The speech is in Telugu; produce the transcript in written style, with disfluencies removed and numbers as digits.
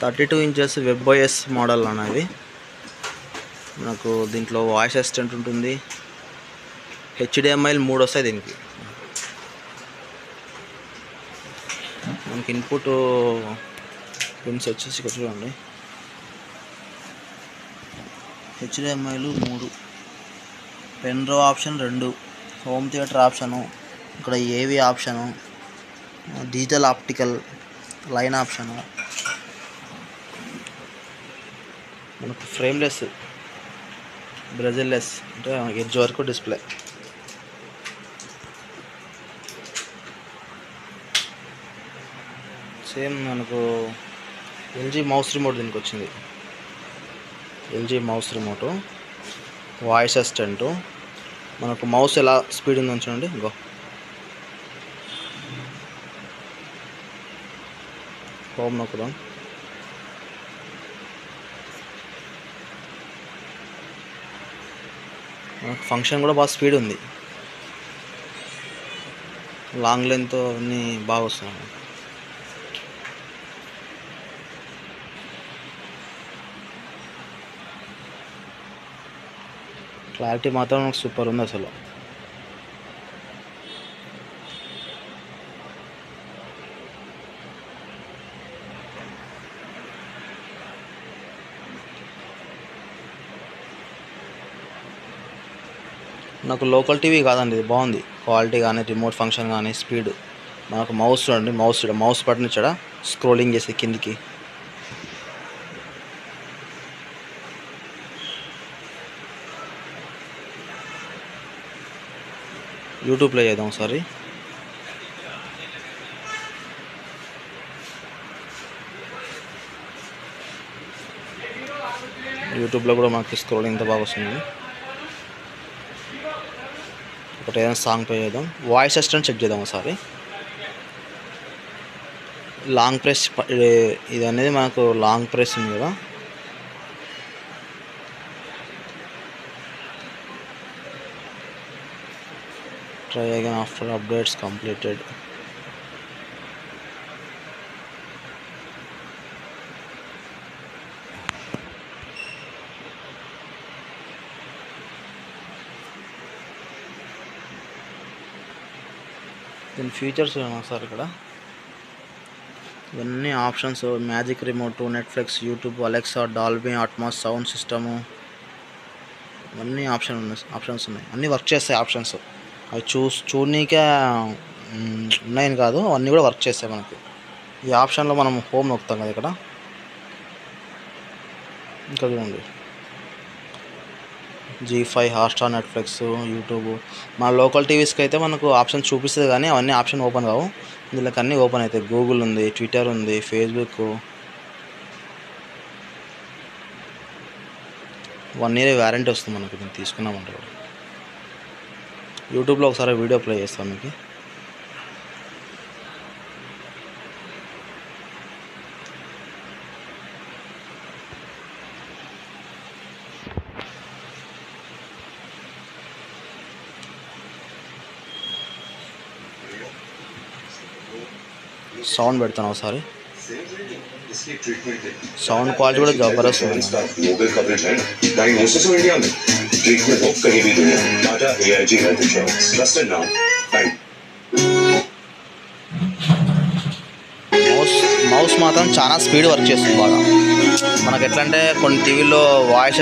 32 ఇంచెస్ WebOS మోడల్ అనేది నాకు దీంట్లో వాయిస్ అసిస్టెంట్ ఉంటుంది. HDMI 3 వస్తాయి దీనికి. మనకి ఇన్పుట్ పిన్స్ వచ్చేసి ఇక్కడ చూడండి, HDMI 3, pen drive option 2, home theatre option, ఇక్కడ AV option, digital optical line option, మనకు ఫ్రేమ్లెస్ బ్రెజిల్లెస్ అంటే ఎడ్జ్ వరకు డిస్ప్లే. సేమ్ మనకు LG మౌస్ రిమోట్ దీనికి వచ్చింది. LG mouse remote, voice assistant, మనకు మౌస్ ఎలా స్పీడ్ ఉందని చూడండి. ఇంకో హోమ్ నొక్కుదాం. మనకు ఫంక్షన్ కూడా బాగా స్పీడ్ ఉంది, లాంగ్ లెంత్ అన్నీ బాగా వస్తున్నాయి. క్లారిటీ మాత్రం సూపర్ ఉంది అసలు. నాకు లోకల్ టీవీ కాదండి, ఇది బాగుంది. క్వాలిటీ కానీ, రిమోట్ ఫంక్షన్ కానీ, స్పీడ్. మనకు మౌస్ చూడండి, మౌస్ బటన్ ఇచ్చాడా స్క్రోలింగ్ చేసి కిందికి. యూట్యూబ్ ప్లే చేద్దాం ఒకసారి. యూట్యూబ్లో కూడా మనకి స్క్రోలింగ్ ఎంత బాగా వస్తుంది. ఒకటి ఏదైనా సాంగ్ ప్లే చేద్దాం. వాయిస్ అసిస్టెంట్ చెక్ చేద్దాం ఒకసారి. లాంగ్ ప్రెస్, ఇది అనేది మనకు లాంగ్ ప్రెస్ ఉంది కదా. Try again after updates completed. దీని ఫీచర్స్ సార్ ఇక్కడ ఇవన్నీ options: magic remote, Netflix, YouTube, Alexa, Dolby Atmos sound system, ఇవన్నీ ఆప్షన్స్ ఉన్నాయి. అన్నీ వర్క్ చేస్తాయి ఆప్షన్స్. అవి చూడనీకే ఉన్నాయని కాదు, అవన్నీ కూడా వర్క్ చేస్తాయి మనకి. ఈ ఆప్షన్లో మనం హోమ్ నొక్కుతాం కదా ఇక్కడ. ఇంకా చూడండి, G5, హాట్స్టార్, నెట్ఫ్లిక్స్, యూట్యూబ్. మన లోకల్ టీవీస్కి అయితే మనకు ఆప్షన్ చూపిస్తుంది కానీ అవన్నీ ఆప్షన్ ఓపెన్ కావు. ఇందులోకి అన్నీ ఓపెన్ అవుతాయి. గూగుల్ ఉంది, ట్విట్టర్ ఉంది, ఫేస్బుక్. 1 year వారంటీ వస్తుంది మనకు దీన్ని తీసుకున్నామంటే. యూట్యూబ్లో ఒకసారి వీడియో ప్లే చేస్తాను మీకు. సౌండ్ పెడతాను ఒకసారి. సౌండ్ క్వాలిటీ కూడా జబర్దస్త్ ఉంది. మౌస్ మాత్రం చాలా స్పీడ్ వర్క్ చేస్తుంది బాగా. మనకు ఎట్లా అంటే కొన్ని టీవీలో వాయిస్